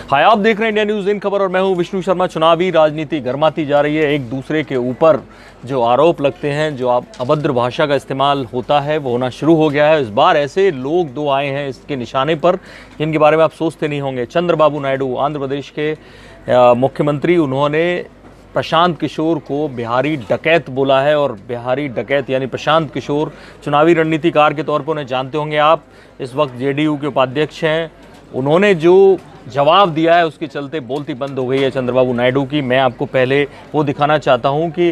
हाय, आप देख रहे हैं इंडिया न्यूज़ इन खबर और मैं हूं विष्णु शर्मा। चुनावी राजनीति गर्माती जा रही है। एक दूसरे के ऊपर जो आरोप लगते हैं, जो अभद्र भाषा का इस्तेमाल होता है, वो होना शुरू हो गया है। इस बार ऐसे लोग दो आए हैं इसके निशाने पर, जिनके बारे में आप सोचते नहीं होंगे। चंद्रबाबू नायडू, आंध्र प्रदेश के मुख्यमंत्री, उन्होंने प्रशांत किशोर को बिहारी डकैत बोला है। और बिहारी डकैत यानी प्रशांत किशोर चुनावी रणनीतिकार के तौर पर उन्हें जानते होंगे आप। इस वक्त जेडीयू के उपाध्यक्ष हैं। उन्होंने जो जवाब दिया है उसके चलते बोलती बंद हो गई है चंद्रबाबू नायडू की। मैं आपको पहले वो दिखाना चाहता हूं कि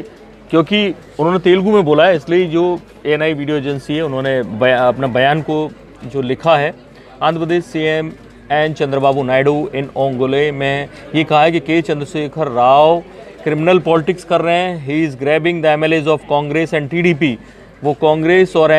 क्योंकि उन्होंने तेलुगु में बोला है, इसलिए जो एएनआई वीडियो एजेंसी है उन्होंने अपना बयान को जो लिखा है, आंध्र प्रदेश सीएम एन चंद्रबाबू नायडू इन ओंगोले में ये कहा है कि के चंद्रशेखर राव क्रिमिनल पॉलिटिक्स कर रहे हैं। He is grabbing the MLAs of Congress and TDP. वो कांग्रेस और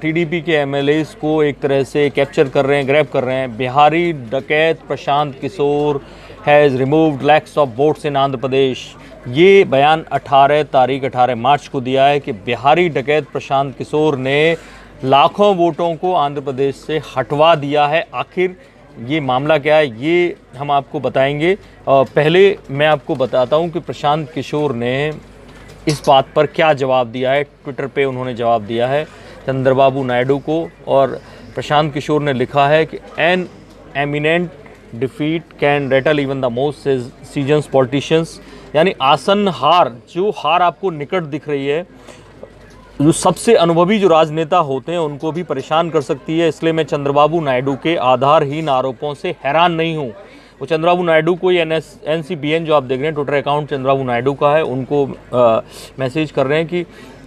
टीडीपी के एमएलएज को एक तरह से कैप्चर कर रहे हैं, ग्रैब कर रहे हैं। बिहारी डकैत Prashant Kishor has removed lakhs of votes in Andhra Pradesh. ये बयान 18 मार्च को दिया है कि बिहारी डकैत प्रशांत किशोर ने लाखों वोटों को आंध्र प्रदेश से हटवा दिया है। आखिर ये मामला क्या है, ये हम आपको बताएंगे। पहले मैं आपको बताता हूँ कि प्रशांत किशोर ने इस बात पर क्या जवाब दिया है। ट्विटर पे उन्होंने जवाब दिया है चंद्रबाबू नायडू को, और प्रशांत किशोर ने लिखा है कि an eminent defeat can Ratle even the most seasons politicians. यानी आसन हार, जो हार आपको निकट दिख रही है, जो सबसे अनुभवी जो राजनेता होते हैं उनको भी परेशान कर सकती है। इसलिए मैं चंद्रबाबू नायडू के आधारहीन आरोपों से हैरान नहीं हूँ। वो चंद्रबाबू नायडू को ये NCBN जो आप देख रहे हैं, ट्विटर अकाउंट चंद्रबाबू नायडू का है, उनको मैसेज कर रहे हैं कि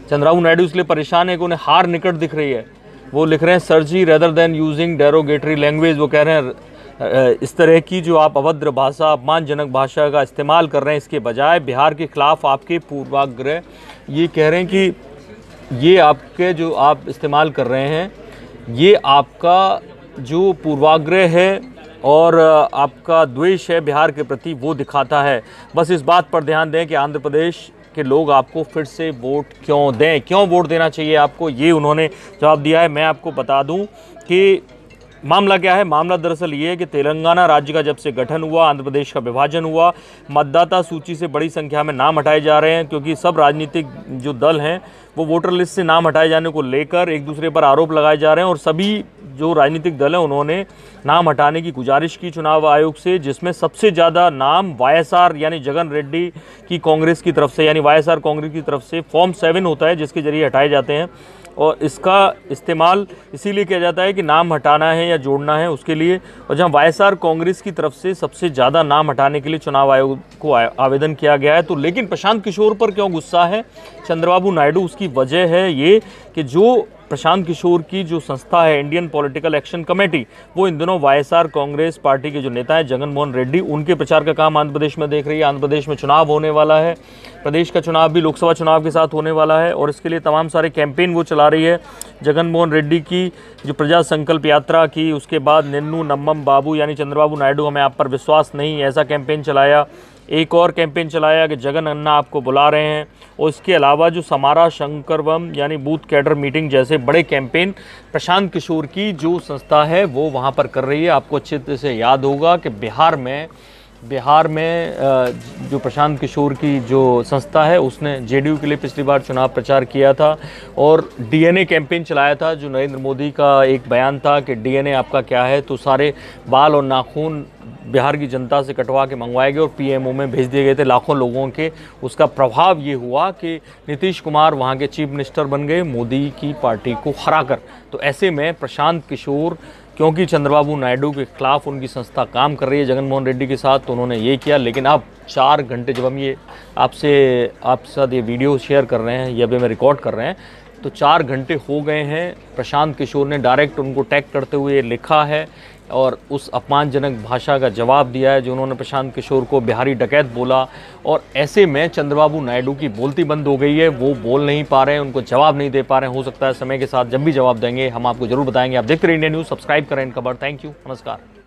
चंद्रबाबू नायडू इसलिए परेशान है कि उन्हें हार निकट दिख रही है। वो लिख रहे हैं सर्जी rather than using derogatory language. वो कह रहे हैं इस तरह की जो आप अभद्र भाषा, अपमानजनक भाषा का इस्तेमाल कर रहे हैं, इसके बजाय बिहार के खिलाफ आपके पूर्वाग्रह, ये कह रहे हैं कि ये आपके जो आप इस्तेमाल कर रहे हैं, ये आपका जो पूर्वाग्रह है और आपका द्वेष है बिहार के प्रति, वो दिखाता है। बस इस बात पर ध्यान दें कि आंध्र प्रदेश के लोग आपको फिर से वोट क्यों दें, क्यों वोट देना चाहिए आपको, ये उन्होंने जवाब दिया है। मैं आपको बता दूं कि मामला क्या है। मामला दरअसल ये है कि तेलंगाना राज्य का जब से गठन हुआ, आंध्र प्रदेश का विभाजन हुआ, मतदाता सूची से बड़ी संख्या में नाम हटाए जा रहे हैं, क्योंकि सब राजनीतिक जो दल हैं वो वोटर लिस्ट से नाम हटाए जाने को लेकर एक दूसरे पर आरोप लगाए जा रहे हैं। और सभी जो राजनीतिक दल हैं उन्होंने नाम हटाने की गुजारिश की चुनाव आयोग से, जिसमें सबसे ज़्यादा नाम YSR यानी जगन रेड्डी की कांग्रेस की तरफ से, यानी YSR कांग्रेस की तरफ से फॉर्म 7 होता है जिसके जरिए हटाए जाते हैं। और इसका इस्तेमाल इसीलिए किया जाता है कि नाम हटाना है या जोड़ना है उसके लिए। और जहां YSR कांग्रेस की तरफ से सबसे ज़्यादा नाम हटाने के लिए चुनाव आयोग को आवेदन किया गया है। तो लेकिन प्रशांत किशोर पर क्यों गुस्सा है चंद्रबाबू नायडू, उसकी वजह है ये कि जो प्रशांत किशोर की जो संस्था है इंडियन पॉलिटिकल एक्शन कमेटी, वो इन दिनों YSR कांग्रेस पार्टी के जो नेता हैं जगन मोहन रेड्डी, उनके प्रचार का काम आंध्र प्रदेश में देख रही है। आंध्र प्रदेश में चुनाव होने वाला है, प्रदेश का चुनाव भी लोकसभा चुनाव के साथ होने वाला है, और इसके लिए तमाम सारे कैंपेन वो चला रही है। जगन मोहन रेड्डी की जो प्रजा संकल्प यात्रा की, उसके बाद निन्नू नम्मम बाबू यानी चंद्रबाबू नायडू हमें आप पर विश्वास नहीं, ऐसा कैंपेन चलाया। एक और कैंपेन चलाया कि जगन अन्ना आपको बुला रहे हैं। और इसके अलावा जो समारा शंकरवम यानी बूथ कैडर मीटिंग जैसे बड़े कैंपेन प्रशांत किशोर की जो संस्था है वो वहाँ पर कर रही है। आपको अच्छे तरह से याद होगा कि बिहार में जो प्रशांत किशोर की जो संस्था है उसने जेडीयू के लिए पिछली बार चुनाव प्रचार किया था और DNA कैंपेन चलाया था, जो नरेंद्र मोदी का एक बयान था कि DNA आपका क्या है। तो सारे बाल और नाखून बिहार की जनता से कटवा के मंगवाए गए और PMO में भेज दिए गए थे लाखों लोगों के। उसका प्रभाव ये हुआ कि नीतीश कुमार वहाँ के चीफ मिनिस्टर बन गए मोदी की पार्टी को हराकर। तो ऐसे में प्रशांत किशोर, क्योंकि चंद्रबाबू नायडू के खिलाफ उनकी संस्था काम कर रही है जगन मोहन रेड्डी के साथ, तो उन्होंने ये किया। लेकिन अब 4 घंटे जब हम ये आपके साथ ये वीडियो शेयर कर रहे हैं, ये अभी मैं रिकॉर्ड कर रहे हैं, तो 4 घंटे हो गए हैं। प्रशांत किशोर ने डायरेक्ट उनको टैग करते हुए लिखा है और उस अपमानजनक भाषा का जवाब दिया है जो उन्होंने प्रशांत किशोर को बिहारी डकैत बोला। और ऐसे में चंद्रबाबू नायडू की बोलती बंद हो गई है, वो बोल नहीं पा रहे हैं, उनको जवाब नहीं दे पा रहे हैं। हो सकता है समय के साथ जब भी जवाब देंगे हम आपको जरूर बताएंगे। आप देखते रहिए इंडिया न्यूज़, सब्सक्राइब करें इन खबर। थैंक यू, नमस्कार।